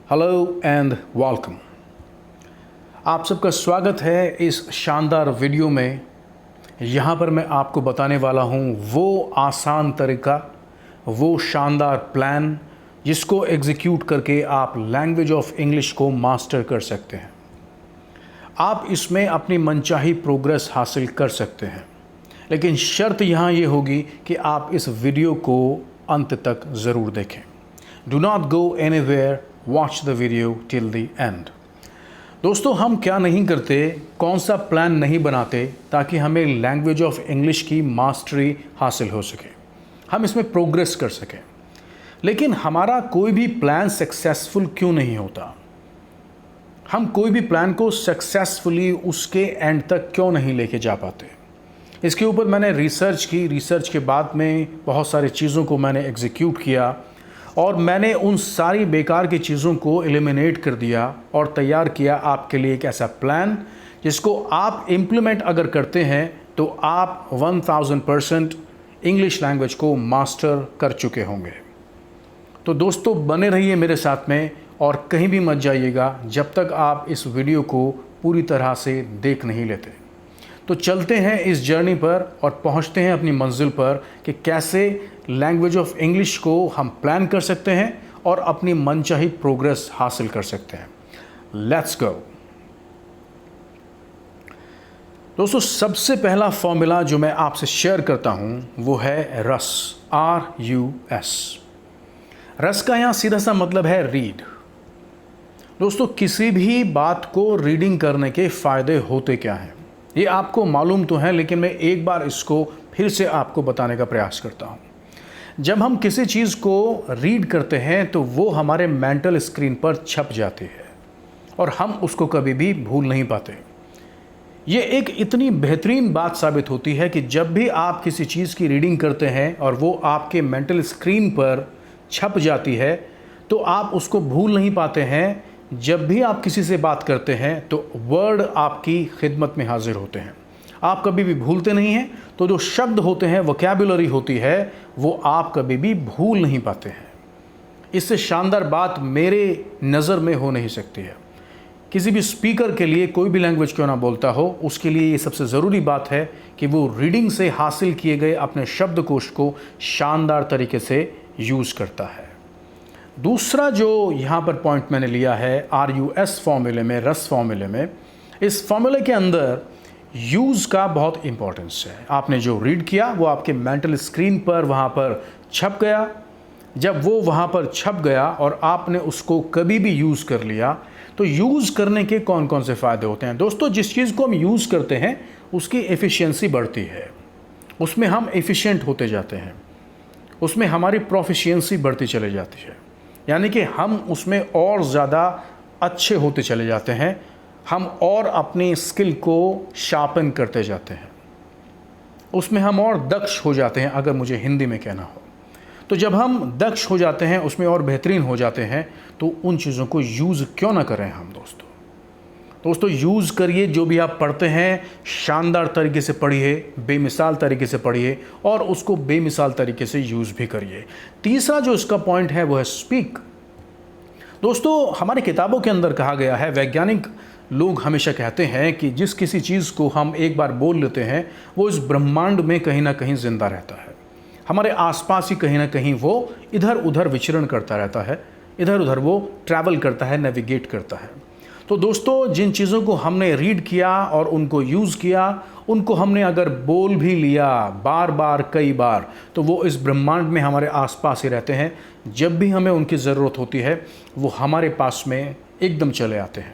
Hello and welcome. आप सबका स्वागत है इस शानदार वीडियो में। यहाँ पर मैं आपको बताने वाला हूँ वो आसान तरीका, वो शानदार प्लान जिसको एग्जीक्यूट करके आप लैंग्वेज ऑफ इंग्लिश को मास्टर कर सकते हैं। आप इसमें अपनी मनचाही प्रोग्रेस हासिल कर सकते हैं, लेकिन शर्त यहाँ ये होगी कि आप इस वीडियो को अंत तक ज़रूर देखें। Do not go anywhere, watch the video till the end. दोस्तों, हम क्या नहीं करते, कौन सा प्लान नहीं बनाते ताकि हमें लैंग्वेज ऑफ इंग्लिश की मास्टरी हासिल हो सके, हम इसमें प्रोग्रेस कर सकें। लेकिन हमारा कोई भी प्लान सक्सेसफुल क्यों नहीं होता? हम कोई भी प्लान को सक्सेसफुली उसके एंड तक क्यों नहीं लेके जा पाते? इसके ऊपर मैंने रिसर्च की। रिसर्च के बाद में बहुत सारी चीज़ों को मैंने एग्जीक्यूट किया और मैंने उन सारी बेकार की चीज़ों को एलिमिनेट कर दिया और तैयार किया आपके लिए एक ऐसा प्लान जिसको आप इम्प्लीमेंट अगर करते हैं तो आप 1000% इंग्लिश लैंग्वेज को मास्टर कर चुके होंगे। तो दोस्तों, बने रहिए मेरे साथ में और कहीं भी मत जाइएगा जब तक आप इस वीडियो को पूरी तरह से देख नहीं लेते। तो चलते हैं इस जर्नी पर और पहुंचते हैं अपनी मंजिल पर कि कैसे लैंग्वेज ऑफ इंग्लिश को हम प्लान कर सकते हैं और अपनी मनचाही प्रोग्रेस हासिल कर सकते हैं। Let's go. दोस्तों, सबसे पहला फॉर्मूला जो मैं आपसे शेयर करता हूं वो है रस, RUS। रस का यहाँ सीधा सा मतलब है रीड। दोस्तों, किसी भी बात को रीडिंग करने के फ़ायदे होते क्या हैं ये आपको मालूम तो है, लेकिन मैं एक बार इसको फिर से आपको बताने का प्रयास करता हूँ। जब हम किसी चीज़ को रीड करते हैं तो वो हमारे मेंटल स्क्रीन पर छप जाती है और हम उसको कभी भी भूल नहीं पाते। ये एक इतनी बेहतरीन बात साबित होती है कि जब भी आप किसी चीज़ की रीडिंग करते हैं और वो आपके मेंटल स्क्रीन पर छप जाती है तो आप उसको भूल नहीं पाते हैं। जब भी आप किसी से बात करते हैं तो वर्ड आपकी खिदमत में हाजिर होते हैं, आप कभी भी भूलते नहीं हैं। तो जो शब्द होते हैं, वोकैबुलरी होती है, वो आप कभी भी भूल नहीं पाते हैं। इससे शानदार बात मेरे नज़र में हो नहीं सकती है। किसी भी स्पीकर के लिए, कोई भी लैंग्वेज क्यों ना बोलता हो, उसके लिए ये सबसे ज़रूरी बात है कि वो रीडिंग से हासिल किए गए अपने शब्दकोश को शानदार तरीके से यूज़ करता है। दूसरा जो यहाँ पर पॉइंट मैंने लिया है RUS फॉर्मूले में, रस फॉर्मूले में, इस फॉर्मूले के अंदर यूज़ का बहुत इंपॉर्टेंस है। आपने जो रीड किया वो आपके मेंटल स्क्रीन पर वहाँ पर छप गया। जब वो वहाँ पर छप गया और आपने उसको कभी भी यूज़ कर लिया तो यूज़ करने के कौन कौन से फ़ायदे होते हैं? दोस्तों, जिस चीज़ को हम यूज़ करते हैं उसकी एफिशिएंसी बढ़ती है, उसमें हम एफिशिएंट होते जाते हैं, उसमें हमारी प्रोफिशिएंसी बढ़ती चली जाती है, यानी कि हम उसमें और ज़्यादा अच्छे होते चले जाते हैं, हम और अपनी स्किल को शार्पन करते जाते हैं, उसमें हम और दक्ष हो जाते हैं, अगर मुझे हिंदी में कहना हो। तो जब हम दक्ष हो जाते हैं, उसमें और बेहतरीन हो जाते हैं, तो उन चीज़ों को यूज़ क्यों ना करें हम दोस्तों, यूज़ करिए। जो भी आप पढ़ते हैं शानदार तरीके से पढ़िए, बेमिसाल तरीके से पढ़िए और उसको बेमिसाल तरीके से यूज़ भी करिए। तीसरा जो इसका पॉइंट है वो है स्पीक। दोस्तों, हमारी किताबों के अंदर कहा गया है, वैज्ञानिक लोग हमेशा कहते हैं कि जिस किसी चीज़ को हम एक बार बोल लेते हैं वो इस ब्रह्मांड में कहीं ना कहीं ज़िंदा रहता है, हमारे आसपास ही कहीं ना कहीं वो इधर उधर विचरण करता रहता है, इधर उधर वो ट्रैवल करता है, नेविगेट करता है। तो दोस्तों, जिन चीज़ों को हमने रीड किया और उनको यूज़ किया, उनको हमने अगर बोल भी लिया बार बार, कई बार, तो वो इस ब्रह्मांड में हमारे आसपास ही रहते हैं। जब भी हमें उनकी ज़रूरत होती है वो हमारे पास में एकदम चले आते हैं।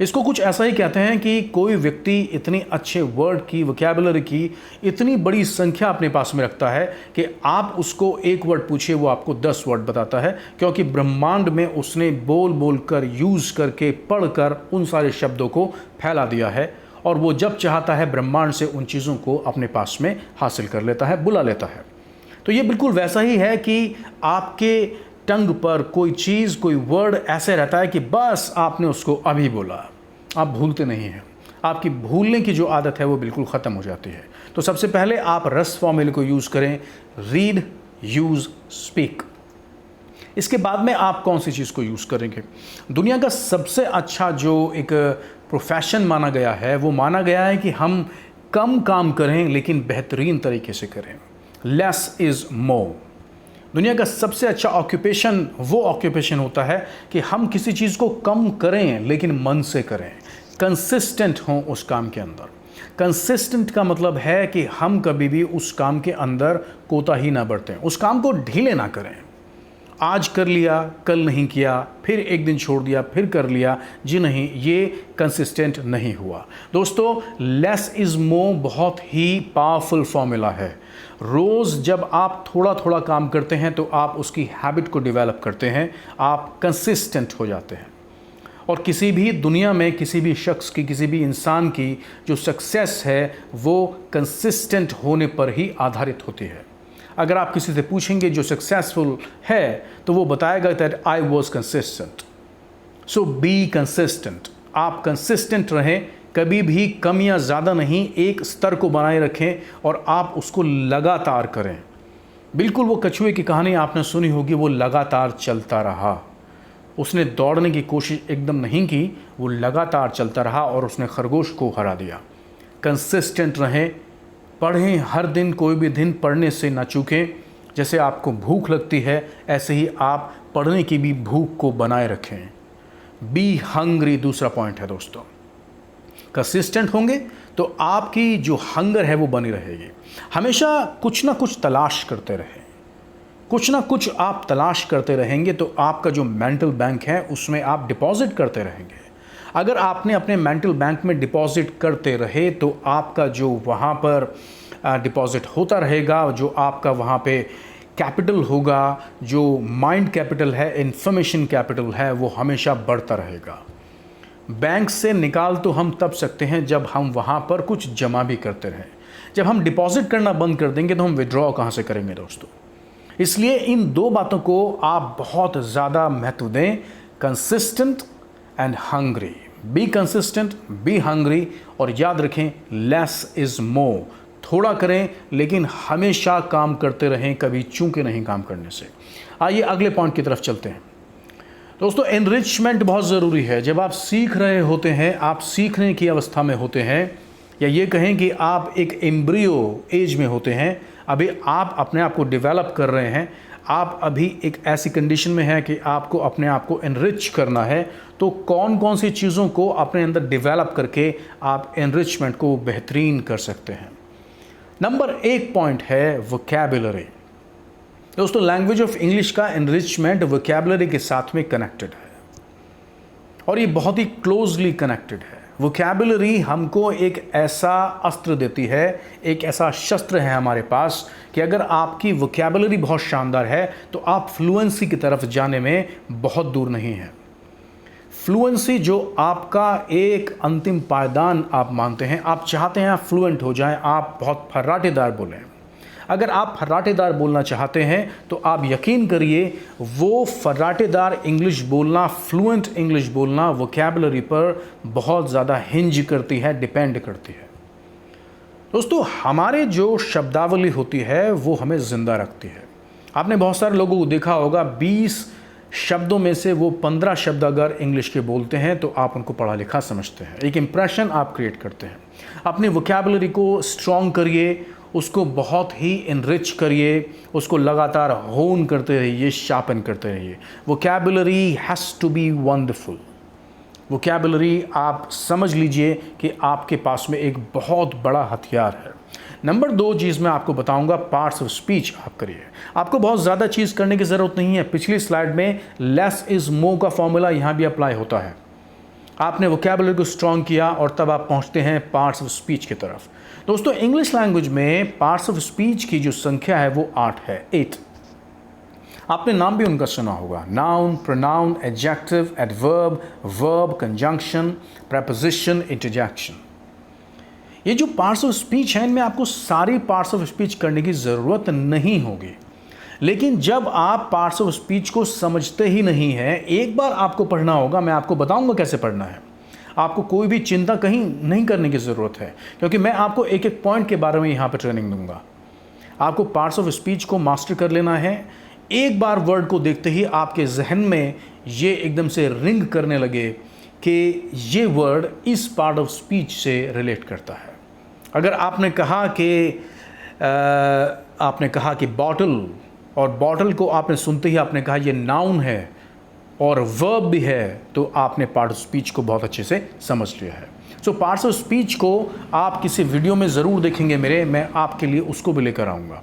इसको कुछ ऐसा ही कहते हैं कि कोई व्यक्ति इतनी अच्छे वर्ड की, वोकैबुलरी की इतनी बड़ी संख्या अपने पास में रखता है कि आप उसको एक वर्ड पूछिए वो आपको 10 वर्ड बताता है, क्योंकि ब्रह्मांड में उसने बोल बोल कर, यूज़ करके, पढ़ कर उन सारे शब्दों को फैला दिया है और वो जब चाहता है ब्रह्मांड से उन चीज़ों को अपने पास में हासिल कर लेता है, बुला लेता है। तो ये बिल्कुल वैसा ही है कि आपके टंग पर कोई चीज़, कोई वर्ड ऐसे रहता है कि बस आपने उसको अभी बोला, आप भूलते नहीं हैं। आपकी भूलने की जो आदत है वो बिल्कुल ख़त्म हो जाती है। तो सबसे पहले आप रस फॉर्मूले को यूज़ करें, रीड, यूज़, स्पीक। इसके बाद में आप कौन सी चीज़ को यूज़ करेंगे। दुनिया का सबसे अच्छा जो एक प्रोफेशन माना गया है वो माना गया है कि हम कम काम करें लेकिन बेहतरीन तरीके से करें। Less is more. दुनिया का सबसे अच्छा ऑक्यूपेशन वो ऑक्यूपेशन होता है कि हम किसी चीज़ को कम करें लेकिन मन से करें, कंसिस्टेंट हों उस काम के अंदर। कंसिस्टेंट का मतलब है कि हम कभी भी उस काम के अंदर कोताही ना बरतें, उस काम को ढीले ना करें। आज कर लिया, कल नहीं किया, फिर एक दिन छोड़ दिया, फिर कर लिया, जी नहीं, ये कंसिस्टेंट नहीं हुआ। दोस्तों, लेस इज़ मोर बहुत ही पावरफुल फॉर्मूला है। रोज़ जब आप थोड़ा थोड़ा काम करते हैं तो आप उसकी हैबिट को डेवलप करते हैं, आप कंसिस्टेंट हो जाते हैं। और किसी भी दुनिया में किसी भी शख्स की, किसी भी इंसान की जो सक्सेस है वो कंसिस्टेंट होने पर ही आधारित होती है। अगर आप किसी से पूछेंगे जो सक्सेसफुल है तो वो बताएगा that I was consistent. So be consistent. आप कंसिस्टेंट रहें, कभी भी कम या ज़्यादा नहीं, एक स्तर को बनाए रखें और आप उसको लगातार करें। बिल्कुल वो कछुए की कहानी आपने सुनी होगी, वो लगातार चलता रहा, उसने दौड़ने की कोशिश एकदम नहीं की, वो लगातार चलता रहा और उसने खरगोश को हरा दिया। कंसिस्टेंट रहें, पढ़ें हर दिन, कोई भी दिन पढ़ने से ना चूकें। जैसे आपको भूख लगती है ऐसे ही आप पढ़ने की भी भूख को बनाए रखें। बी हंग्री दूसरा पॉइंट है दोस्तों। कंसिस्टेंट होंगे तो आपकी जो हंगर है वो बनी रहेगी। हमेशा कुछ ना कुछ तलाश करते रहें, कुछ ना कुछ आप तलाश करते रहेंगे तो आपका जो मेंटल बैंक है उसमें आप डिपॉजिट करते रहेंगे। अगर आपने अपने मेंटल बैंक में डिपॉजिट करते रहे तो आपका जो वहाँ पर डिपॉजिट होता रहेगा, जो आपका वहाँ पे कैपिटल होगा, जो माइंड कैपिटल है, इंफॉर्मेशन कैपिटल है, वो हमेशा बढ़ता रहेगा। बैंक से निकाल तो हम तब सकते हैं जब हम वहाँ पर कुछ जमा भी करते रहें। जब हम डिपॉजिट करना बंद कर देंगे तो हम विड्रॉ कहाँ से करेंगे दोस्तों। इसलिए इन दो बातों को आप बहुत ज़्यादा महत्व दें, consistent and hungry. Be consistent, be hungry, और याद रखें लेस इज़ मोर। थोड़ा करें लेकिन हमेशा काम करते रहें, कभी चूके नहीं काम करने से। आइए अगले पॉइंट की तरफ चलते हैं दोस्तों। एनरिचमेंट बहुत ज़रूरी है। जब आप सीख रहे होते हैं, आप सीखने की अवस्था में होते हैं, या ये कहें कि आप एक एम्ब्रियो एज में होते हैं, अभी आप अपने आप को डेवलप कर रहे हैं, आप अभी एक ऐसी कंडीशन में हैं कि आपको अपने आप को एनरिच करना है, तो कौन कौन सी चीज़ों को अपने अंदर डेवलप करके आप एनरिचमेंट को बेहतरीन कर सकते हैं। नंबर 1 पॉइंट है वोकैबुलरी। दोस्तों, लैंग्वेज ऑफ इंग्लिश का एनरिचमेंट वोकैबुलरी के साथ में कनेक्टेड है और ये बहुत ही क्लोजली कनेक्टेड है। वोकैबुलरी हमको एक ऐसा अस्त्र देती है, एक ऐसा शस्त्र है हमारे पास कि अगर आपकी वोकैबुलरी बहुत शानदार है तो आप फ्लुएंसी की तरफ जाने में बहुत दूर नहीं है। फ्लुएंसी जो आपका एक अंतिम पायदान आप मानते हैं, आप चाहते हैं आप फ्लुएंट हो जाएं, आप बहुत फर्राटेदार बोलें। अगर आप फर्राटेदार बोलना चाहते हैं तो आप यकीन करिए वो फर्राटेदार इंग्लिश बोलना, फ्लुएंट इंग्लिश बोलना वोकैबुलरी पर बहुत ज़्यादा हिंज करती है, डिपेंड करती है। दोस्तों, हमारे जो शब्दावली होती है वो हमें ज़िंदा रखती है। आपने बहुत सारे लोगों को देखा होगा, 20 शब्दों में से वो 15 शब्द अगर इंग्लिश के बोलते हैं तो आप उनको पढ़ा लिखा समझते हैं। एक इम्प्रेशन आप क्रिएट करते हैं। अपनी वोकैबुलरी को स्ट्रॉन्ग करिए, उसको बहुत ही इनरिच करिए, उसको लगातार होन करते रहिए, शार्पन करते रहिए। Vocabulary has to be wonderful. Vocabulary आप समझ लीजिए कि आपके पास में एक बहुत बड़ा हथियार है। नंबर 2 चीज़ मैं आपको बताऊंगा, पार्ट्स ऑफ स्पीच आप करिए। आपको बहुत ज़्यादा चीज़ करने की ज़रूरत नहीं है। पिछली स्लाइड में लेस इज़ मोर का फॉर्मूला यहाँ भी अप्लाई होता है। आपने वोकैबुलरी को स्ट्रॉन्ग किया और तब आप पहुँचते हैं पार्ट्स ऑफ स्पीच की तरफ। दोस्तों, इंग्लिश लैंग्वेज में पार्ट्स ऑफ स्पीच की जो संख्या है वो 8 है, 8। आपने नाम भी उनका सुना होगा, noun, pronoun, adjective, adverb, verb, conjunction, preposition, interjection. ये जो पार्ट्स ऑफ स्पीच हैं इनमें आपको सारी पार्ट्स ऑफ स्पीच करने की ज़रूरत नहीं होगी, लेकिन जब आप पार्ट्स ऑफ स्पीच को समझते ही नहीं हैं, एक बार आपको पढ़ना होगा। मैं आपको बताऊंगा कैसे पढ़ना है। आपको कोई भी चिंता कहीं नहीं करने की ज़रूरत है, क्योंकि मैं आपको एक एक पॉइंट के बारे में यहाँ पर ट्रेनिंग दूंगा। आपको पार्ट्स ऑफ स्पीच को मास्टर कर लेना है। एक बार वर्ड को देखते ही आपके जहन में ये एकदम से रिंग करने लगे कि ये वर्ड इस पार्ट ऑफ स्पीच से रिलेट करता है। अगर आपने कहा कि बॉटल, और बॉटल को आपने सुनते ही आपने कहा ये नाउन है और वर्ब भी है, तो आपने पार्ट ऑफ स्पीच को बहुत अच्छे से समझ लिया है। सो पार्ट्स ऑफ स्पीच को आप किसी वीडियो में ज़रूर देखेंगे मैं आपके लिए उसको भी लेकर आऊँगा।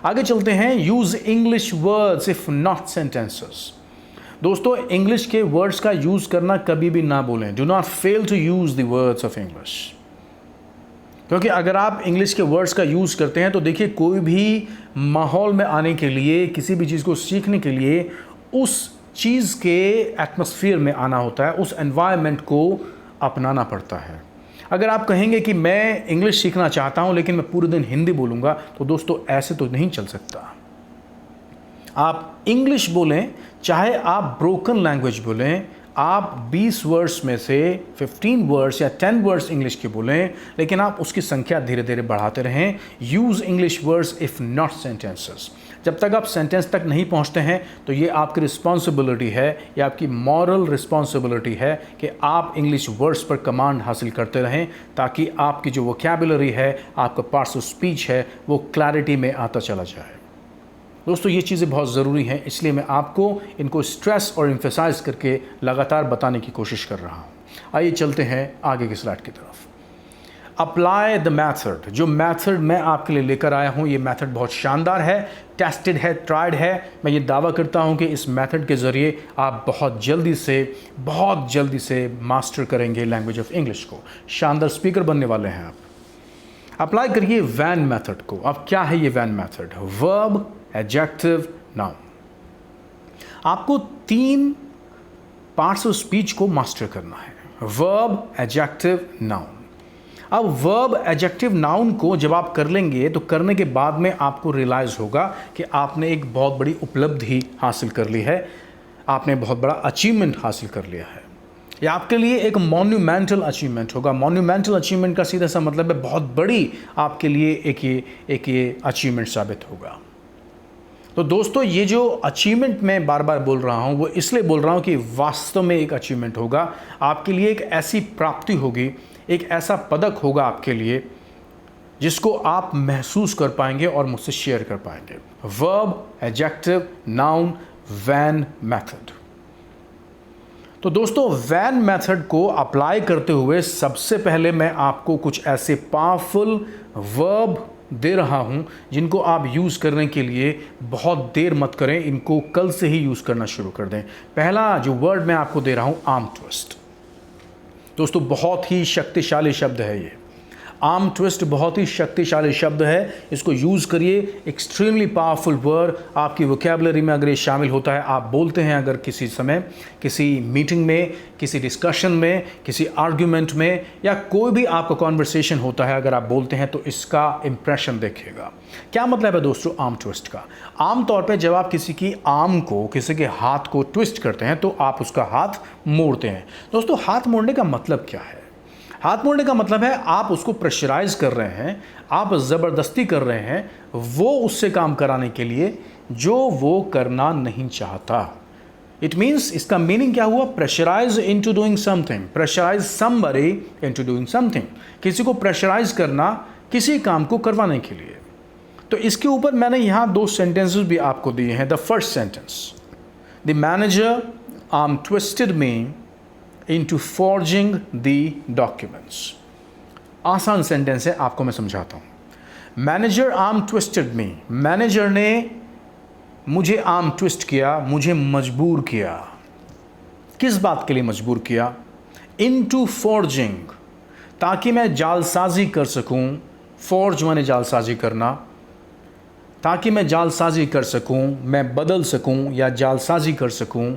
आगे चलते हैं। Use English words if not sentences. दोस्तों, इंग्लिश के वर्ड्स का यूज़ करना कभी भी ना भूलें। Do not fail to use the words of English, क्योंकि अगर आप इंग्लिश के वर्ड्स का यूज़ करते हैं तो देखिए, कोई भी माहौल में आने के लिए, किसी भी चीज़ को सीखने के लिए उस चीज़ के एटमॉस्फेयर में आना होता है, उस एनवायरनमेंट को अपनाना पड़ता है। अगर आप कहेंगे कि मैं इंग्लिश सीखना चाहता हूं लेकिन मैं पूरे दिन हिंदी बोलूँगा, तो दोस्तों ऐसे तो नहीं चल सकता। आप इंग्लिश बोलें, चाहे आप ब्रोकन लैंग्वेज बोलें, आप 20 वर्ड्स में से 15 वर्ड्स या 10 वर्ड्स इंग्लिश के बोलें, लेकिन आप उसकी संख्या धीरे धीरे बढ़ाते रहें। Use English words if not sentences. जब तक आप सेंटेंस तक नहीं पहुंचते हैं तो ये आपकी रिस्पॉन्सिबिलिटी है, या आपकी मॉरल रिस्पॉन्सिबिलिटी है कि आप इंग्लिश वर्ड्स पर कमांड हासिल करते रहें, ताकि आपकी जो वोकैबुलरी है, आपका पार्ट्स ऑफ स्पीच है, वो क्लैरिटी में आता चला जाए। दोस्तों, ये चीज़ें बहुत ज़रूरी हैं, इसलिए मैं आपको इनको स्ट्रेस और एम्फसाइज करके लगातार बताने की कोशिश कर रहा हूँ। आइए चलते हैं आगे की स्लाइड की तरफ। Apply the method. जो मैथड मैं आपके लिए लेकर आया हूँ, ये मैथड बहुत शानदार है, टेस्टेड है, ट्राइड है। मैं ये दावा करता हूँ कि इस मैथड के ज़रिए आप बहुत जल्दी से मास्टर करेंगे लैंग्वेज ऑफ इंग्लिश को। शानदार स्पीकर बनने वाले हैं आप। अप्लाई करिए वैन मेथड को। अब क्या है ये VAN method? Verb, adjective, noun. आपको 3 पार्ट्स ऑफ स्पीच को मास्टर करना है, वर्ब, एडजेक्टिव, नाउन। अब वर्ब, एडजेक्टिव, नाउन को जब आप कर लेंगे तो करने के बाद में आपको रियलाइज़ होगा कि आपने एक बहुत बड़ी उपलब्धि हासिल कर ली है, आपने बहुत बड़ा अचीवमेंट हासिल कर लिया है। यह आपके लिए एक मॉन्यूमेंटल अचीवमेंट होगा। मॉन्यूमेंटल अचीवमेंट का सीधा सा मतलब है बहुत बड़ी आपके लिए एक ये अचीवमेंट साबित होगा। तो दोस्तों, ये जो अचीवमेंट मैं बार बार बोल रहा हूँ, वो इसलिए बोल रहा हूँ कि वास्तव में एक अचीवमेंट होगा आपके लिए, एक ऐसी प्राप्ति होगी, एक ऐसा पदक होगा आपके लिए जिसको आप महसूस कर पाएंगे और मुझसे शेयर कर पाएंगे। Verb, adjective, noun, VAN method. तो दोस्तों, वैन मेथड को अप्लाई करते हुए सबसे पहले मैं आपको कुछ ऐसे पावरफुल वर्ब दे रहा हूं जिनको आप यूज़ करने के लिए बहुत देर मत करें, इनको कल से ही यूज़ करना शुरू कर दें। पहला जो वर्ड मैं आपको दे रहा हूं, आर्म ट्विस्ट। दोस्तों, बहुत ही शक्तिशाली शब्द है ये। आर्म ट्विस्ट बहुत ही शक्तिशाली शब्द है, इसको यूज़ करिए। एक्सट्रीमली पावरफुल वर्ड आपकी वोकैबुलरी में अगर ये शामिल होता है, आप बोलते हैं अगर किसी समय, किसी मीटिंग में, किसी डिस्कशन में, किसी आर्ग्यूमेंट में, या कोई भी आपका कॉन्वर्सेशन होता है, अगर आप बोलते हैं तो इसका इंप्रेशन देखिएगा। क्या मतलब है दोस्तों आर्म ट्विस्ट का? आम तौर पे जब आप किसी की आर्म को, किसी के हाथ को ट्विस्ट करते हैं तो आप उसका हाथ मोड़ते हैं। दोस्तों, हाथ मोड़ने का मतलब क्या है? हाथ मोड़ने का मतलब है आप उसको प्रेशराइज कर रहे हैं, आप ज़बरदस्ती कर रहे हैं वो उससे काम कराने के लिए जो वो करना नहीं चाहता। इट मीन्स, इसका मीनिंग क्या हुआ? Pressurise into doing something, pressurise somebody into doing something. किसी को प्रेशराइज करना किसी काम को करवाने के लिए। तो इसके ऊपर मैंने यहाँ 2 सेंटेंसेस भी आपको दिए हैं। The first sentence, the manager arm twisted me into forging the documents। आसान सेंटेंस है, आपको मैं समझाता हूँ। मैनेजर आर्म ट्विस्टेड मी, मैनेजर ने मुझे आर्म ट्विस्ट किया, मुझे मजबूर किया। किस बात के लिए मजबूर किया? into forging, ताकि मैं जालसाजी कर सकूं। forge माने जालसाजी करना, ताकि मैं जालसाजी कर सकूं, मैं बदल सकूं या जालसाजी कर सकूं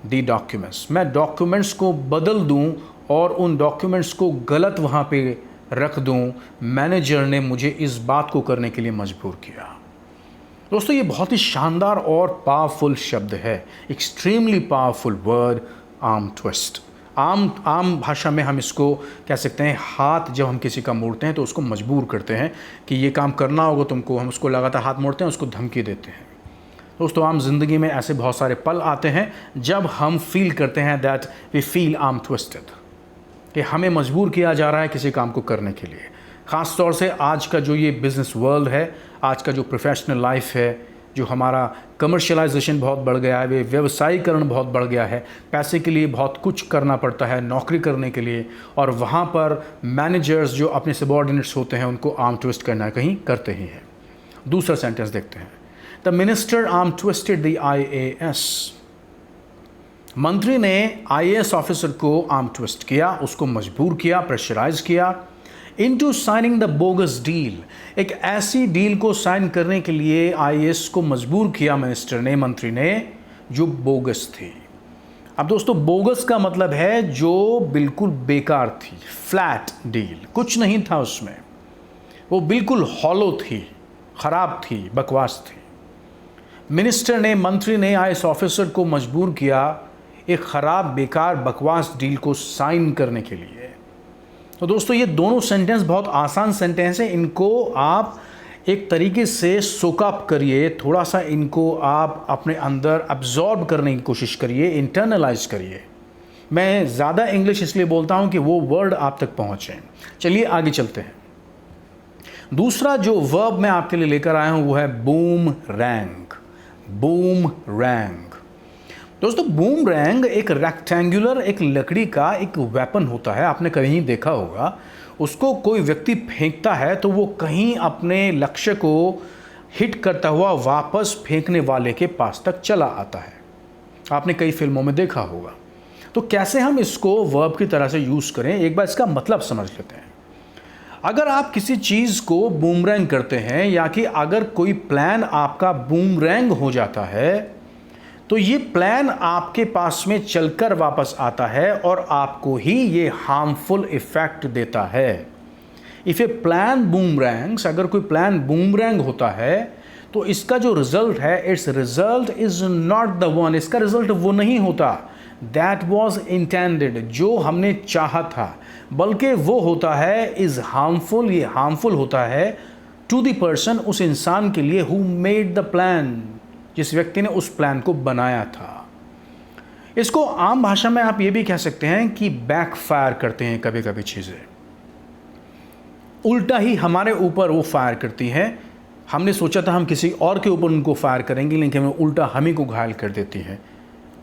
दी डॉक्यूमेंट्स, मैं डॉक्यूमेंट्स को बदल दूं और उन डॉक्यूमेंट्स को गलत वहाँ पे रख दूं। मैनेजर ने मुझे इस बात को करने के लिए मजबूर किया। दोस्तों, ये बहुत ही शानदार और पावरफुल शब्द है, extremely powerful word, arm twist. आम भाषा में हम इसको कह सकते हैं, हाथ जब हम किसी का मोड़ते हैं तो उसको मजबूर करते हैं कि ये काम करना होगा तुमको, हम उसको लगातार हाथ मोड़ते हैं, उसको धमकी देते हैं। दोस्तों आम जिंदगी में ऐसे बहुत सारे पल आते हैं जब हम फील करते हैं that we feel arm twisted, कि हमें मजबूर किया जा रहा है किसी काम को करने के लिए। ख़ास तौर से आज का जो ये बिज़नेस वर्ल्ड है, आज का जो प्रोफेशनल लाइफ है, जो हमारा कमर्शियलाइजेशन बहुत बढ़ गया है, व्यवसायीकरण बहुत बढ़ गया है, पैसे के लिए बहुत कुछ करना पड़ता है नौकरी करने के लिए, और वहाँ पर मैनेजर्स जो अपने सबॉर्डिनेट्स होते हैं उनको आर्म ट्विस्ट करना कहीं करते ही हैं। दूसरा सेंटेंस देखते हैं। The minister arm twisted the IAS। मंत्री ने IAS ऑफिसर को आर्म ट्विस्ट किया, उसको मजबूर किया, प्रेशराइज किया into signing the bogus deal. एक ऐसी डील को साइन करने के लिए IAS को मजबूर किया मिनिस्टर ने, मंत्री ने, जो बोगस थी। अब दोस्तों बोगस का मतलब है जो बिल्कुल बेकार थी, फ्लैट डील, कुछ नहीं था उसमें, वो बिल्कुल हॉलो थी, खराब थी, बकवास थी। मिनिस्टर ने, मंत्री ने IAS ऑफिसर को मजबूर किया एक ख़राब, बेकार, बकवास डील को साइन करने के लिए। तो दोस्तों ये दोनों सेंटेंस बहुत आसान सेंटेंस हैं, इनको आप एक तरीके से सोक अप करिए, थोड़ा सा इनको आप अपने अंदर अब्जॉर्ब करने की कोशिश करिए, इंटरनलाइज करिए। मैं ज़्यादा इंग्लिश इसलिए बोलता हूँ कि वो वर्ड आप तक पहुँचें। चलिए आगे चलते हैं। दूसरा जो वर्ब मैं आपके लिए लेकर आया हूँ वो है बूम रैंग। बूम रैंग दोस्तों, बूम रैंग एक रेक्टेंगुलर, एक लकड़ी का एक वेपन होता है। आपने कहीं देखा होगा, उसको कोई व्यक्ति फेंकता है तो वो कहीं अपने लक्ष्य को हिट करता हुआ वापस फेंकने वाले के पास तक चला आता है। आपने कई फिल्मों में देखा होगा। तो कैसे हम इसको वर्ब की तरह से यूज़ करें, एक बार इसका मतलब समझ लेते हैं। अगर आप किसी चीज़ को बूमरैंग करते हैं, या कि अगर कोई प्लान आपका बूमरैंग हो जाता है, तो ये प्लान आपके पास में चलकर वापस आता है और आपको ही ये हार्मफुल इफेक्ट देता है। इफ़ ए प्लान बूमरैंग्स, अगर कोई प्लान बूमरैंग होता है तो इसका जो रिजल्ट है, it's result is not the one, इसका रिजल्ट वो नहीं होता दैट वॉज इंटेंडेड, जो हमने चाहा था, बल्कि वो होता है इज हार्मफुल, ये हार्मफुल होता है टू द पर्सन, उस इंसान के लिए, हु मेड द प्लान, जिस व्यक्ति ने उस प्लान को बनाया था। इसको आम भाषा में आप ये भी कह सकते हैं कि बैकफायर करते हैं कभी कभी चीज़ें, उल्टा ही हमारे ऊपर वो फायर करती हैं। हमने सोचा था हम किसी और के ऊपर उनको फायर करेंगे, लेकिन हमें उल्टा हम ही को घायल कर देती है,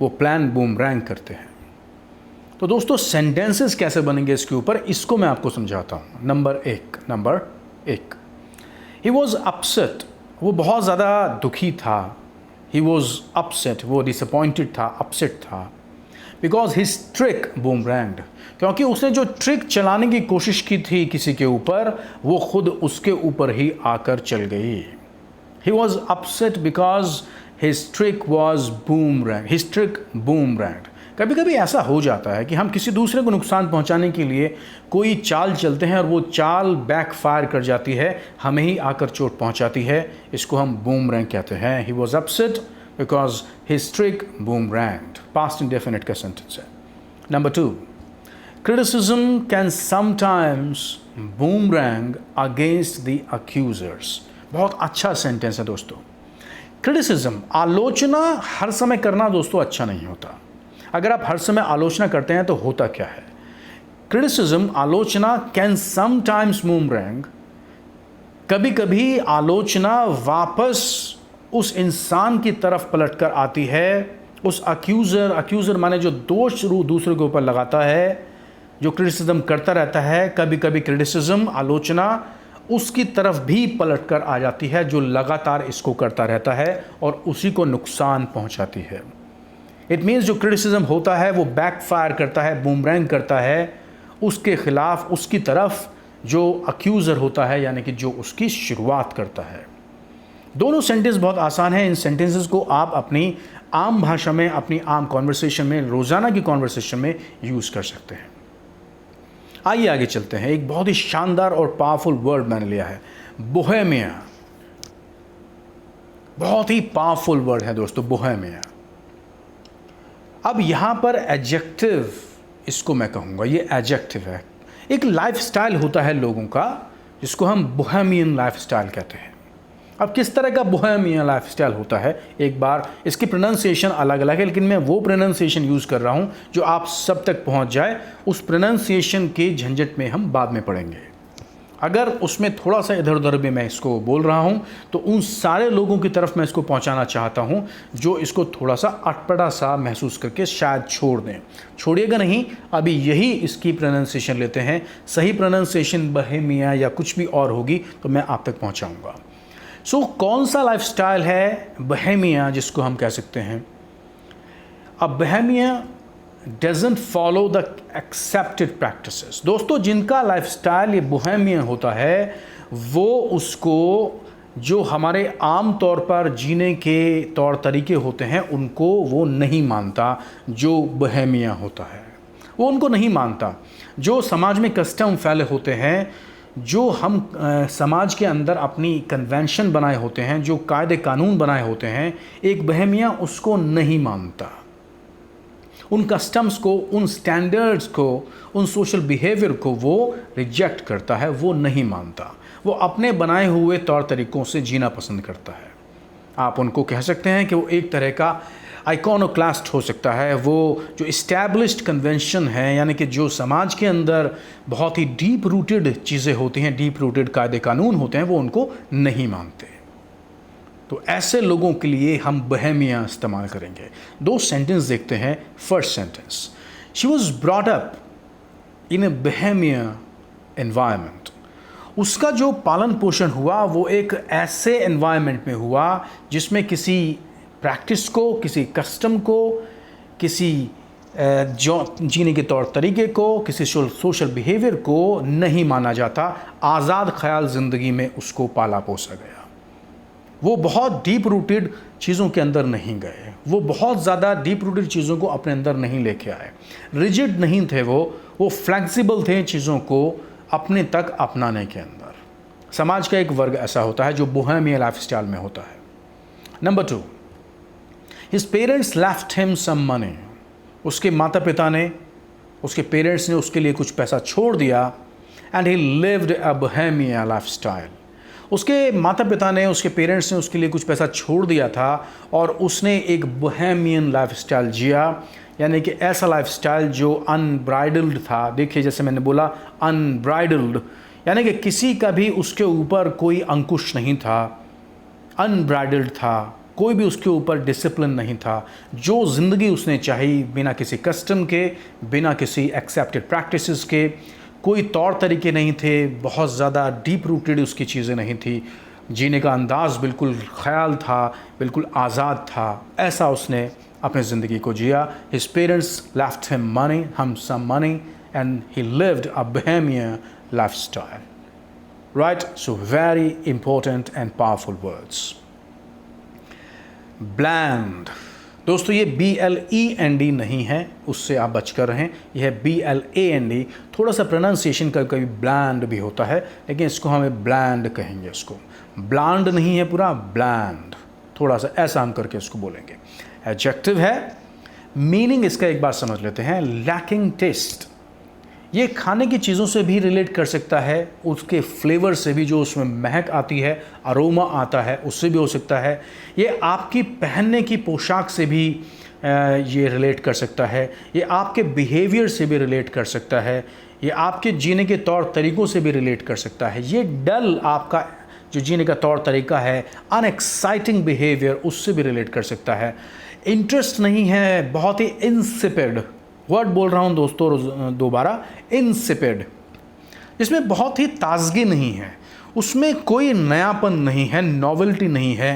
वो प्लान बूमरैंग करते हैं। तो दोस्तों सेंटेंसेस कैसे बनेंगे इसके ऊपर, इसको मैं आपको समझाता हूँ। नंबर एक, ही वॉज अपसेट, वो बहुत ज़्यादा दुखी था। He was upset, वो disappointed था, upset था, because his trick boomeranged, क्योंकि उसने जो ट्रिक चलाने की कोशिश की थी किसी के ऊपर, वो खुद उसके ऊपर ही आकर चल गई। He was upset because his trick was boomerang, his trick boomeranged। कभी कभी ऐसा हो जाता है कि हम किसी दूसरे को नुकसान पहुंचाने के लिए कोई चाल चलते हैं और वो चाल बैकफायर कर जाती है, हमें ही आकर चोट पहुंचाती है। इसको हम बूमरैंग कहते हैं। He was upset because his trick boomeranged, past indefinite का सेंटेंस है। Number 2, criticism can sometimes boomerang against the accusers. बहुत अच्छा सेंटेंस है दोस्तों। क्रिटिसिज्म, आलोचना हर समय करना दोस्तों अच्छा नहीं होता। अगर आप हर समय आलोचना करते हैं तो होता क्या है, क्रिटिसिज्म, आलोचना, कैन समटाइम्स बूमरैंग, कभी कभी आलोचना वापस उस इंसान की तरफ पलट कर आती है, उस अक्यूज़र माने जो दोष दूसरे के ऊपर लगाता है, जो क्रिटिसिज्म करता रहता है, कभी कभी क्रिटिसिज्म, आलोचना उसकी तरफ भी पलट कर आ जाती है जो लगातार इसको करता रहता है और उसी को नुकसान पहुंचाती है। इट मीन्स जो क्रिटिसिज्म होता है वो बैकफायर करता है, बूमरैंग करता है उसके खिलाफ, उसकी तरफ जो अक्यूज़र होता है, यानी कि जो उसकी शुरुआत करता है। दोनों सेंटेंस बहुत आसान है। इन सेंटेंसेस को आप अपनी आम भाषा में, अपनी आम कॉन्वर्सेशन में, रोज़ाना की कॉन्वर्सेशन में यूज़ कर सकते हैं। आइए आगे चलते हैं। एक बहुत ही शानदार और पावरफुल वर्ड मैंने लिया है, बोहेमिया। बहुत ही पावरफुल वर्ड है दोस्तों, बोहेमिया। अब यहाँ पर एडजेक्टिव, इसको मैं कहूँगा ये एडजेक्टिव है। एक लाइफस्टाइल होता है लोगों का जिसको हम बोहेमियन लाइफस्टाइल कहते हैं। अब किस तरह का बोहेमियन लाइफस्टाइल होता है, एक बार इसकी प्रोनाउंसिएशन अलग अलग है, लेकिन मैं वो प्रोनाउंसिएशन यूज़ कर रहा हूँ जो आप सब तक पहुँच जाए। उस प्रोनाउंसिएशन के झंझट में हम बाद में पढ़ेंगे। अगर उसमें थोड़ा सा इधर उधर भी मैं इसको बोल रहा हूँ तो उन सारे लोगों की तरफ मैं इसको पहुँचाना चाहता हूँ जो इसको थोड़ा सा अटपटा सा महसूस करके शायद छोड़ दें। छोड़िएगा नहीं, अभी यही इसकी प्रोनाउंसिएशन लेते हैं। सही प्रोनाउंसिएशन बोहेमिया या कुछ भी और होगी तो मैं आप तक पहुँचाऊँगा। सो कौन सा लाइफस्टाइल है बोहेमिया जिसको हम कह सकते हैं? अब Bohemia doesn't follow the accepted practices। दोस्तों, जिनका लाइफस्टाइल ये बोहेमियन होता है वो उसको जो हमारे आम तौर पर जीने के तौर तरीके होते हैं उनको वो नहीं मानता। जो बोहेमिया होता है वो उनको नहीं मानता। जो समाज में कस्टम फैले होते हैं, जो हम समाज के अंदर अपनी कन्वेंशन बनाए होते हैं, जो कायदे कानून बनाए होते हैं, एक बोहेमिया उसको नहीं मानता। उन कस्टम्स को, उन स्टैंडर्ड्स को, उन सोशल बिहेवियर को वो रिजेक्ट करता है, वो नहीं मानता। वो अपने बनाए हुए तौर तरीक़ों से जीना पसंद करता है। आप उनको कह सकते हैं कि वो एक तरह का आइकॉनोक्लास्ट हो सकता है। वो जो इस्टेब्लिश्ड कन्वेंशन है, यानी कि जो समाज के अंदर बहुत ही डीप रूटेड चीज़ें होती हैं, डीप रूटेड कायदे कानून होते हैं, वो उनको नहीं मानते। तो ऐसे लोगों के लिए हम बोहेमिया इस्तेमाल करेंगे। दो सेंटेंस देखते हैं। First sentence, she was brought up in A Bohemia environment. उसका जो पालन पोषण हुआ वो एक ऐसे एनवायरनमेंट में हुआ जिसमें किसी प्रैक्टिस को, किसी कस्टम को, किसी जो जीने के तौर तरीके को, किसी सोशल बिहेवियर को नहीं माना जाता। आज़ाद ख्याल ज़िंदगी में उसको पाला पोसा गया। वो बहुत डीप रूटेड चीज़ों के अंदर नहीं गए, वो बहुत ज़्यादा डीप रूटेड चीज़ों को अपने अंदर नहीं लेके आए। रिजिड नहीं थे वो फ्लैक्सिबल थे चीज़ों को अपने तक अपनाने के अंदर। समाज का एक वर्ग ऐसा होता है जो बोहेमिया लाइफस्टाइल में होता है। Number 2, his parents left him some money. उसके माता पिता ने, उसके पेरेंट्स ने उसके लिए कुछ पैसा छोड़ दिया। And he lived a bohemia lifestyle. उसके माता पिता ने, उसके पेरेंट्स ने उसके लिए कुछ पैसा छोड़ दिया था और उसने एक बोहेमियन लाइफस्टाइल जिया, यानी कि ऐसा लाइफस्टाइल जो अनब्राइडल्ड था। देखिए, जैसे मैंने बोला अनब्राइडल्ड, यानी कि किसी का भी उसके ऊपर कोई अंकुश नहीं था, अनब्राइडल्ड था, कोई भी उसके ऊपर डिसिप्लिन नहीं था। जो ज़िंदगी उसने चाही, बिना किसी कस्टम के, बिना किसी एक्सेप्टेड प्रैक्टिसेस के, कोई तौर तरीके नहीं थे, बहुत ज़्यादा डीप रूटेड उसकी चीज़ें नहीं थी। जीने का अंदाज़ बिल्कुल ख़याल था, बिल्कुल आज़ाद था। ऐसा उसने अपनी ज़िंदगी को जिया। His parents left him money, some money, and he lived a bohemia lifestyle. Right? So very important and powerful words. Blend, दोस्तों ये BLEND नहीं है, उससे आप बचकर रहें। यह है BLAND। थोड़ा सा प्रोनाउंसिएशन कभी ब्लैंड भी होता है, लेकिन इसको हमें ब्लैंड कहेंगे। इसको ब्लैंड नहीं है पूरा, ब्लैंड, थोड़ा सा ऐसा हम करके इसको बोलेंगे। एडजेक्टिव है। मीनिंग इसका एक बार समझ लेते हैं। Lacking taste. ये खाने की चीज़ों से भी रिलेट कर सकता है, उसके फ्लेवर से भी, जो उसमें महक आती है, अरोमा आता है, उससे भी हो सकता है। ये आपकी पहनने की पोशाक से भी ये रिलेट कर सकता है। ये आपके बिहेवियर से भी रिलेट कर सकता है। ये आपके जीने के तौर तरीक़ों से भी रिलेट कर सकता है। ये डल आपका जो जीने का तौर तरीका है, अनएक्साइटिंग बिहेवियर, उससे भी रिलेट कर सकता है। इंटरेस्ट नहीं है, बहुत ही इंसिपिड, वर्ड बोल रहा हूँ दोस्तों दोबारा, इंसिपिड, जिसमें बहुत ही ताजगी नहीं है, उसमें कोई नयापन नहीं है, नॉवेल्टी नहीं है,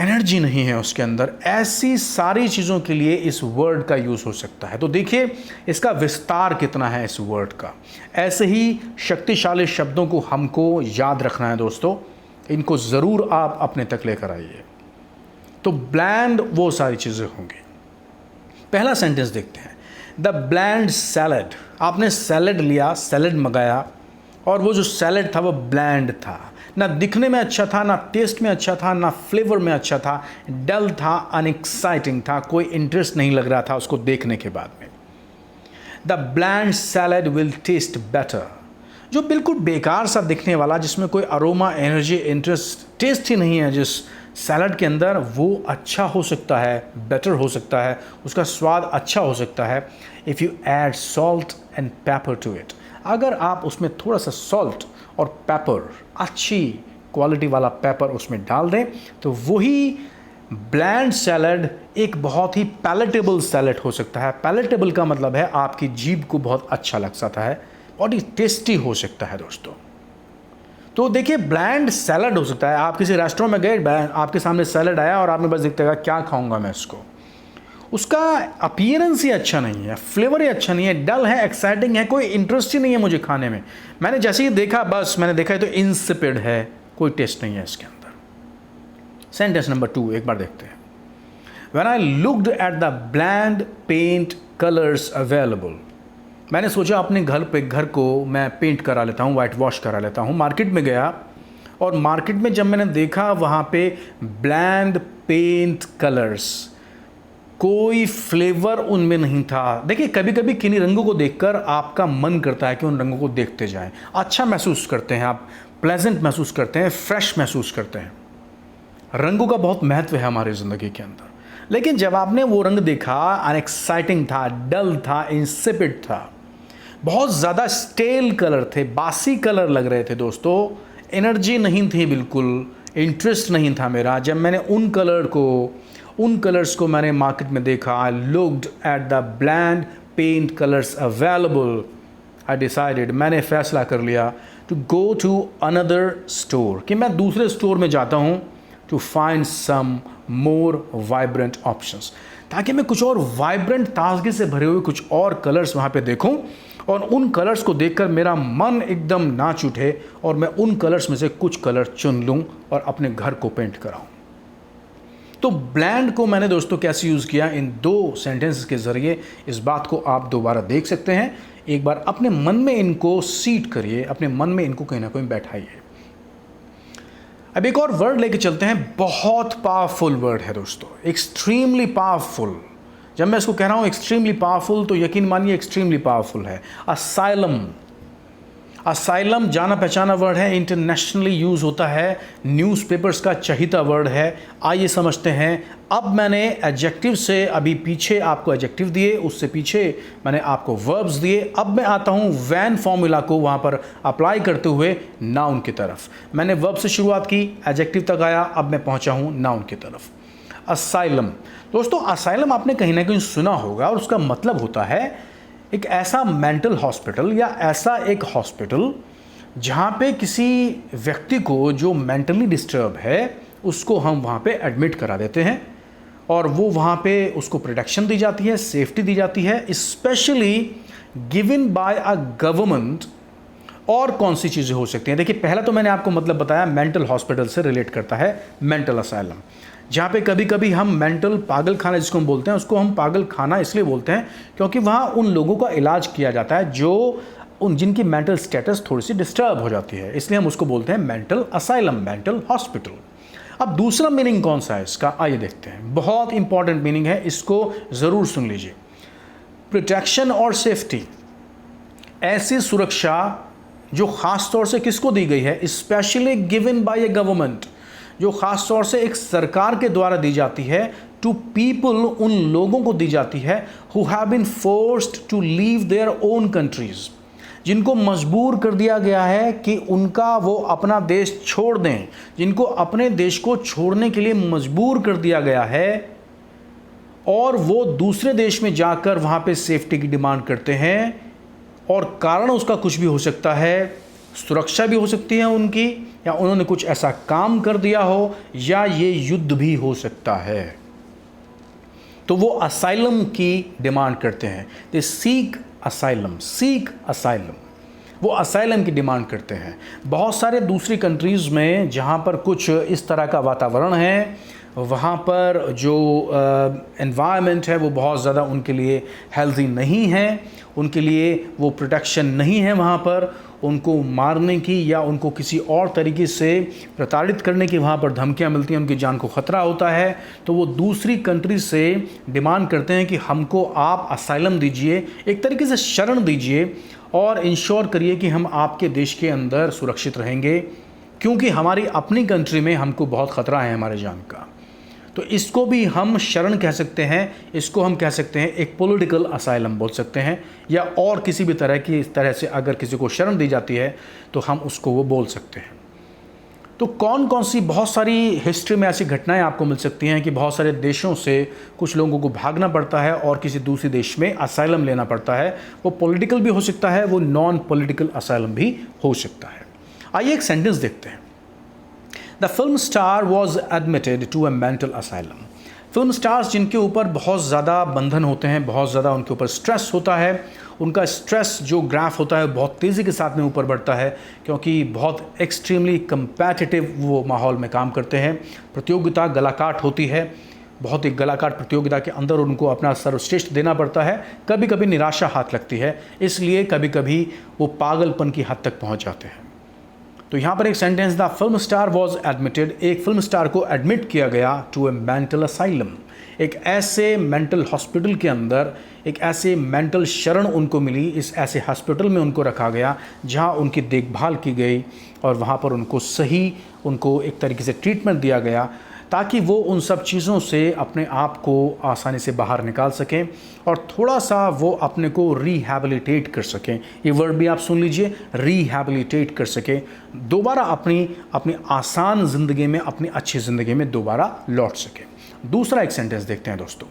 एनर्जी नहीं है उसके अंदर। ऐसी सारी चीज़ों के लिए इस वर्ड का यूज़ हो सकता है। तो देखिए इसका विस्तार कितना है इस वर्ड का। ऐसे ही शक्तिशाली शब्दों को हमको याद रखना है दोस्तों, इनको ज़रूर आप अपने तक लेकर आइए। तो ब्लैंड वो सारी चीज़ें होंगी। पहला सेंटेंस देखते हैं। The bland salad. आपने सैलड लिया, सैलड मंगाया, और वो जो सैलड था वो ब्लैंड था। ना दिखने में अच्छा था, ना टेस्ट में अच्छा था, ना फ्लेवर में अच्छा था, डल था, अनएक्साइटिंग था, कोई इंटरेस्ट नहीं लग रहा था उसको देखने के बाद में। The bland salad will taste better. जो बिल्कुल बेकार सा दिखने वाला, जिसमें कोई अरोमा, एनर्जी, इंटरेस्ट, टेस्ट ही नहीं है जिस सैलड के अंदर, वो अच्छा हो सकता है, बेटर हो सकता है, उसका स्वाद अच्छा हो सकता है if you add salt and paper two it. अगर आप उसमें थोड़ा सा सॉल्ट और पेपर, अच्छी क्वालिटी वाला पेपर उसमें डाल दें, तो वही ब्लैंड सैलड एक बहुत ही पैलेटेबल सैलड हो सकता है। पैलेटेबल का मतलब है आपकी जीभ को बहुत अच्छा लग सकता है, बहुत ही टेस्टी हो सकता है दोस्तों। तो देखिए, ब्लैंड सैलड हो सकता है। आप किसी रेस्टोरेंट में गए, आपके सामने सैलड आया और आपने बस देखते क्या खाऊंगा मैं इसको, उसका अपीयरेंस ही अच्छा नहीं है, फ्लेवर ही अच्छा नहीं है, डल है, एक्साइटिंग है, कोई इंटरेस्ट ही नहीं है मुझे खाने में। मैंने जैसे ही देखा, बस मैंने देखा है तो इंसिपिड है, कोई टेस्ट नहीं है इसके अंदर। सेंटेंस नंबर 2 एक बार देखते हैं। When I looked at the bland paint colors available, मैंने सोचा अपने घर को मैं पेंट करा लेता हूँ, वाइट वॉश करा लेता हूँ। मार्केट में गया और मार्केट में जब मैंने देखा वहाँ पे ब्लैंड पेंट कलर्स, कोई फ्लेवर उनमें नहीं था। देखिए, कभी कभी किन्हीं रंगों को देखकर आपका मन करता है कि उन रंगों को देखते जाएं, अच्छा महसूस करते हैं, आप प्लेजेंट महसूस करते हैं, फ्रेश महसूस करते हैं। रंगों का बहुत महत्व है हमारी ज़िंदगी के अंदर। लेकिन जब आपने वो रंग देखा, अनएक्साइटिंग था, डल था, इंसिपिड था, बहुत ज़्यादा स्टेल कलर थे, बासी कलर लग रहे थे दोस्तों, एनर्जी नहीं थी, बिल्कुल इंटरेस्ट नहीं था मेरा। जब मैंने उन कलर्स को मैंने मार्केट में देखा, I looked at the bland paint colours available, I decided, मैंने फैसला कर लिया to go to another store, कि मैं दूसरे स्टोर में जाता हूँ, to find some more vibrant options, ताकि मैं कुछ और वाइब्रेंट, ताजगी से भरे हुए कुछ और कलर्स वहाँ पे देखूं और उन कलर्स को देखकर मेरा मन एकदम नाच उठे और मैं उन कलर्स में से कुछ कलर चुन लूं और अपने घर को पेंट कराऊं। तो ब्लैंड को मैंने दोस्तों कैसे यूज़ किया, इन 2 सेंटेंसेस के ज़रिए। इस बात को आप दोबारा देख सकते हैं, एक बार अपने मन में इनको सीट करिए, अपने मन में इनको कहीं ना कहीं बैठाइए। अब एक और वर्ड लेके चलते हैं, बहुत पावरफुल वर्ड है दोस्तों, एक्सट्रीमली पावरफुल। जब मैं इसको कह रहा हूँ एक्सट्रीमली पावरफुल, तो यकीन मानिए एक्सट्रीमली पावरफुल है। असाइलम, असाइलम जाना पहचाना वर्ड है, इंटरनेशनली यूज़ होता है, न्यूज़पेपर्स का चहीता वर्ड है। आइए समझते हैं। अब मैंने एडजेक्टिव से अभी पीछे आपको एडजेक्टिव दिए, उससे पीछे मैंने आपको वर्ब्स दिए। अब मैं आता हूँ वैन फॉर्मूला को वहाँ पर अप्लाई करते हुए नाउन की तरफ। मैंने वर्ब से शुरुआत की, एडजेक्टिव तक आया, अब मैं पहुँचा हूँ नाउन की तरफ। असाइलम दोस्तों, असाइलम आपने कहीं ना कहीं सुना होगा और उसका मतलब होता है एक ऐसा मेंटल हॉस्पिटल या ऐसा एक हॉस्पिटल जहाँ पे किसी व्यक्ति को जो मेंटली डिस्टर्ब है उसको हम वहाँ पे एडमिट करा देते हैं और वो वहाँ पे उसको प्रोटेक्शन दी जाती है, सेफ्टी दी जाती है, specially given by a government. और कौन सी चीज़ें हो सकती हैं? देखिए, पहला तो मैंने आपको मतलब बताया, मेंटल हॉस्पिटल से रिलेट करता है मेंटल असाइलम, जहाँ पे कभी कभी हम मेंटल पागल खाना जिसको हम बोलते हैं, उसको हम पागल खाना इसलिए बोलते हैं क्योंकि वहाँ उन लोगों का इलाज किया जाता है जो जिनकी मेंटल स्टेटस थोड़ी सी डिस्टर्ब हो जाती है, इसलिए हम उसको बोलते हैं मेंटल असाइलम, मेंटल हॉस्पिटल। अब दूसरा मीनिंग कौन सा है इसका, आइए देखते हैं। बहुत इंपॉर्टेंट मीनिंग है, इसको ज़रूर सुन लीजिए। प्रोटेक्शन और सेफ्टी, ऐसी सुरक्षा जो ख़ास तौर से किसको दी गई है, specially given by A government, जो ख़ास तौर से एक सरकार के द्वारा दी जाती है, टू पीपल, उन लोगों को दी जाती है, who have been forced to leave their own countries, जिनको मजबूर कर दिया गया है कि उनका वो अपना देश छोड़ दें, जिनको अपने देश को छोड़ने के लिए मजबूर कर दिया गया है और वो दूसरे देश में जाकर वहाँ पे सेफ्टी की डिमांड करते हैं। और कारण उसका कुछ भी हो सकता है, सुरक्षा भी हो सकती है उनकी, या उन्होंने कुछ ऐसा काम कर दिया हो, या ये युद्ध भी हो सकता है। तो वो असाइलम की डिमांड करते हैं, they seek asylum, seek asylum, वो असाइलम की डिमांड करते हैं। बहुत सारे दूसरी कंट्रीज़ में जहाँ पर कुछ इस तरह का वातावरण है, वहाँ पर जो एनवायरनमेंट है वो बहुत ज़्यादा उनके लिए हेल्दी नहीं है, उनके लिए वो प्रोटेक्शन नहीं है, वहाँ पर उनको मारने की या उनको किसी और तरीके से प्रताड़ित करने की वहाँ पर धमकियाँ मिलती हैं, उनकी जान को ख़तरा होता है, तो वो दूसरी कंट्री से डिमांड करते हैं कि हमको आप असाइलम दीजिए, एक तरीके से शरण दीजिए, और इंश्योर करिए कि हम आपके देश के अंदर सुरक्षित रहेंगे, क्योंकि हमारी अपनी कंट्री में हमको बहुत ख़तरा है हमारे जान का। तो इसको भी हम शरण कह सकते हैं, इसको हम कह सकते हैं एक पॉलिटिकल असाइलम बोल सकते हैं, या और किसी भी तरह की इस तरह से अगर किसी को शरण दी जाती है तो हम उसको वो बोल सकते हैं। तो कौन कौन सी बहुत सारी हिस्ट्री में ऐसी घटनाएं आपको मिल सकती हैं कि बहुत सारे देशों से कुछ लोगों को भागना पड़ता है और किसी दूसरे देश में असाइलम लेना पड़ता है। वो पॉलिटिकल भी हो सकता है, वो नॉन पॉलिटिकल असाइलम भी हो सकता है। आइए एक सेंटेंस देखते हैं। The film star was admitted to a mental asylum. Film stars जिनके ऊपर बहुत ज़्यादा बंधन होते हैं, बहुत ज़्यादा उनके ऊपर स्ट्रेस होता है, उनका स्ट्रेस जो ग्राफ होता है बहुत तेज़ी के साथ में ऊपर बढ़ता है, क्योंकि बहुत एक्सट्रीमली कंपेटिटिव वो माहौल में काम करते हैं। प्रतियोगिता गलाकाट होती है, बहुत ही गलाकाट प्रतियोगिता के अंदर उनको अपना सर्वश्रेष्ठ देना पड़ता है। कभी कभी निराशा हाथ लगती है, इसलिए कभी कभी वो पागलपन की हद तक पहुंच जाते हैं। तो यहाँ पर एक sentence, the film star was admitted, एक फिल्म स्टार को एडमिट किया गया टू ए मेंटल असाइलम, एक ऐसे मेंटल हॉस्पिटल के अंदर, एक ऐसे मेंटल शरण उनको मिली, इस ऐसे हॉस्पिटल में उनको रखा गया जहाँ उनकी देखभाल की गई और वहाँ पर उनको एक तरीके से ट्रीटमेंट दिया गया, ताकि वो उन सब चीज़ों से अपने आप को आसानी से बाहर निकाल सकें और थोड़ा सा वो अपने को रिहैबिलिटेट कर सकें। ये वर्ड भी आप सुन लीजिए, रिहैबिलिटेट कर सकें, दोबारा अपनी आसान ज़िंदगी में, अपनी अच्छी ज़िंदगी में दोबारा लौट सकें। दूसरा एक सेंटेंस देखते हैं दोस्तों।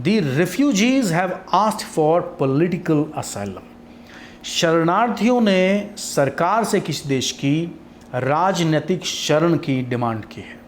The refugees have asked for political asylum. शरणार्थियों ने सरकार से किसी देश की राजनीतिक शरण की डिमांड की है।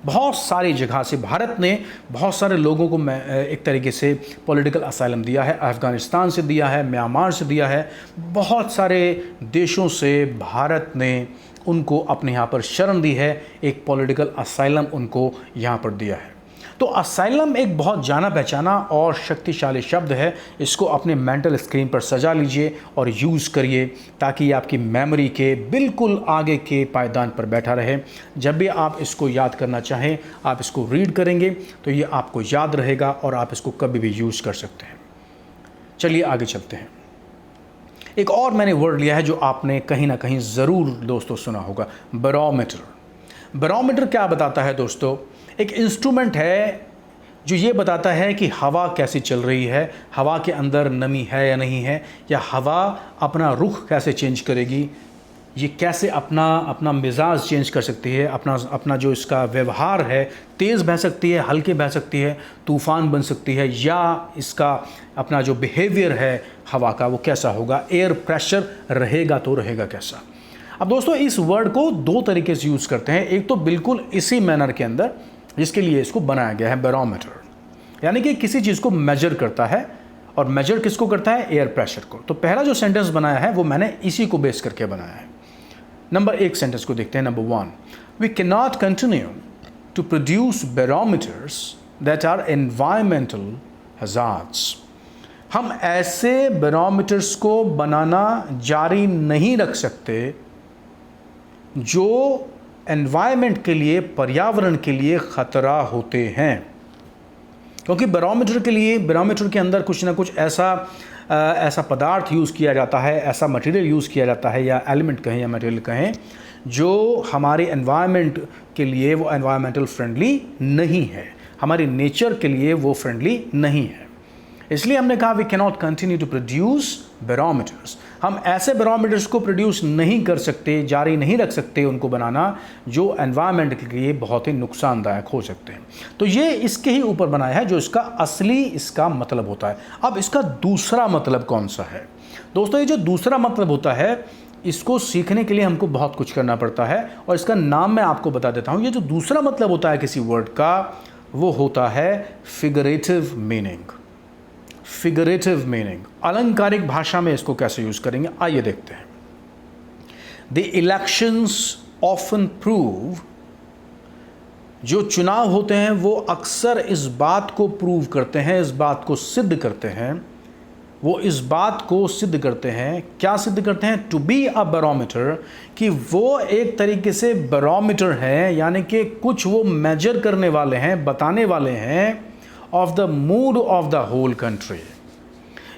बहुत सारी जगह से भारत ने बहुत सारे लोगों को एक तरीके से पॉलिटिकल असाइलम दिया है। अफ़गानिस्तान से दिया है, म्यांमार से दिया है, बहुत सारे देशों से भारत ने उनको अपने यहाँ पर शरण दी है, एक पॉलिटिकल असाइलम उनको यहाँ पर दिया है। तो असाइलम एक बहुत जाना पहचाना और शक्तिशाली शब्द है। इसको अपने मेंटल स्क्रीन पर सजा लीजिए और यूज़ करिए, ताकि ये आपकी मेमोरी के बिल्कुल आगे के पायदान पर बैठा रहे। जब भी आप इसको याद करना चाहें, आप इसको रीड करेंगे तो ये आपको याद रहेगा और आप इसको कभी भी यूज़ कर सकते हैं। चलिए आगे चलते हैं। एक और मैंने वर्ड लिया है जो आपने कहीं ना कहीं ज़रूर दोस्तों सुना होगा, बैरोमीटर। बैरोमीटर क्या बताता है दोस्तों? एक इंस्ट्रूमेंट है जो ये बताता है कि हवा कैसी चल रही है, हवा के अंदर नमी है या नहीं है, या हवा अपना रुख कैसे चेंज करेगी, ये कैसे अपना मिजाज चेंज कर सकती है, अपना जो इसका व्यवहार है, तेज़ बह सकती है, हल्के बह सकती है, तूफ़ान बन सकती है, या इसका अपना जो बिहेवियर है हवा का वो कैसा होगा, एयर प्रेशर रहेगा तो रहेगा कैसा। अब दोस्तों इस वर्ड को दो तरीके से यूज़ करते हैं। एक तो बिल्कुल इसी मैनर के अंदर जिसके लिए इसको बनाया गया है, बैरोमीटर, यानी कि किसी चीज़ को मेजर करता है, और मेजर किसको करता है? एयर प्रेशर को। तो पहला जो सेंटेंस बनाया है वो मैंने इसी को बेस करके बनाया है। नंबर एक सेंटेंस को देखते हैं। Number 1, we can not continue to produce barometers that are environmental hazards. हम ऐसे बैरोमीटर्स को बनाना जारी नहीं रख सकते जो एनवायरनमेंट के लिए, पर्यावरण के लिए ख़तरा होते हैं, क्योंकि बैरोमीटर के अंदर कुछ ना कुछ ऐसा पदार्थ यूज़ किया जाता है, ऐसा मटेरियल यूज़ किया जाता है, या एलिमेंट कहें या मटेरियल कहें, जो हमारे एनवायरनमेंट के लिए वो एनवायरमेंटल फ्रेंडली नहीं है, हमारे नेचर के लिए वो फ्रेंडली नहीं है। इसलिए हमने कहा we can not continue to produce barometers. हम ऐसे बैरोमीटर्स को प्रोड्यूस नहीं कर सकते, जारी नहीं रख सकते उनको बनाना, जो एनवायरनमेंट के लिए बहुत ही नुकसानदायक हो सकते हैं। तो ये इसके ही ऊपर बनाया है जो इसका मतलब होता है। अब इसका दूसरा मतलब कौन सा है दोस्तों? ये जो दूसरा मतलब होता है, इसको सीखने के लिए हमको बहुत कुछ करना पड़ता है, और इसका नाम मैं आपको बता देता हूँ। ये जो दूसरा मतलब होता है किसी वर्ड का, वो होता है फिगरेटिव मीनिंग। फिगरेटिव मीनिंग, अलंकारिक भाषा में इसको कैसे यूज करेंगे, आइए देखते हैं। द इलेक्शंस ऑफन प्रूव, जो चुनाव होते हैं वो अक्सर इस बात को प्रूव करते हैं, इस बात को सिद्ध करते हैं, वो इस बात को सिद्ध करते हैं, क्या सिद्ध करते हैं? टू बी अ बैरोमीटर, कि वो एक तरीके से बैरोमीटर है, यानी कि कुछ वो मेजर करने वाले हैं, बताने वाले हैं, of the mood of the whole country,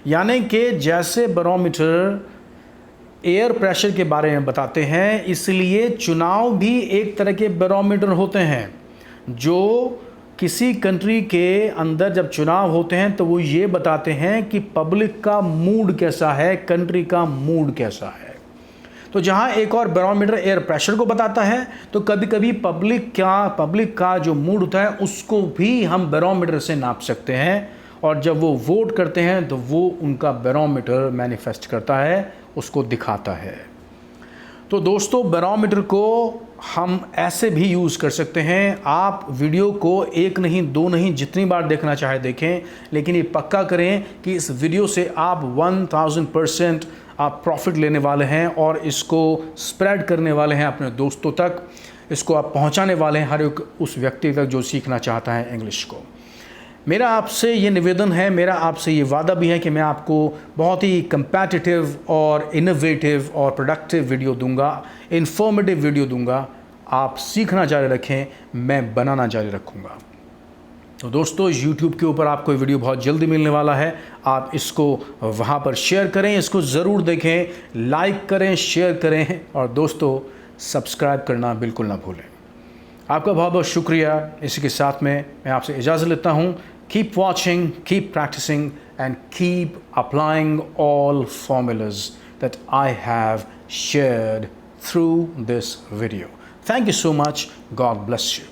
यानी कि जैसे बैरोमीटर एयर प्रेशर के बारे में बताते हैं, इसलिए चुनाव भी एक तरह के बैरोमीटर होते हैं। जो किसी कंट्री के अंदर जब चुनाव होते हैं तो वो ये बताते हैं कि पब्लिक का मूड कैसा है, कंट्री का मूड कैसा है। तो जहाँ एक और बैरोमीटर एयर प्रेशर को बताता है, तो कभी कभी पब्लिक का जो मूड होता है उसको भी हम बैरोमीटर से नाप सकते हैं, और जब वो वोट करते हैं तो वो उनका बैरोमीटर मैनिफेस्ट करता है, उसको दिखाता है। तो दोस्तों, बैरोमीटर को हम ऐसे भी यूज़ कर सकते हैं। आप वीडियो को एक नहीं, दो नहीं, जितनी बार देखना चाहे देखें, लेकिन ये पक्का करें कि इस वीडियो से आप 1000% आप प्रॉफिट लेने वाले हैं और इसको स्प्रेड करने वाले हैं अपने दोस्तों तक। इसको आप पहुंचाने वाले हैं हर एक उस व्यक्ति तक जो सीखना चाहता है इंग्लिश को। मेरा आपसे ये निवेदन है, मेरा आपसे ये वादा भी है कि मैं आपको बहुत ही कंपैटिटिव और इनोवेटिव और प्रोडक्टिव वीडियो दूंगा, इन्फॉर्मेटिव वीडियो दूंगा। आप सीखना जारी रखें, मैं बनाना जारी रखूँगा। तो दोस्तों, YouTube के ऊपर आपको ये वीडियो बहुत जल्दी मिलने वाला है। आप इसको वहाँ पर शेयर करें, इसको ज़रूर देखें, लाइक करें, शेयर करें, और दोस्तों सब्सक्राइब करना बिल्कुल ना भूलें। आपका बहुत बहुत शुक्रिया। इसी के साथ में मैं आपसे इजाज़त लेता हूँ। Keep watching, keep practising and keep applying all formulas that I have shared through this video. Thank you so much. God bless you.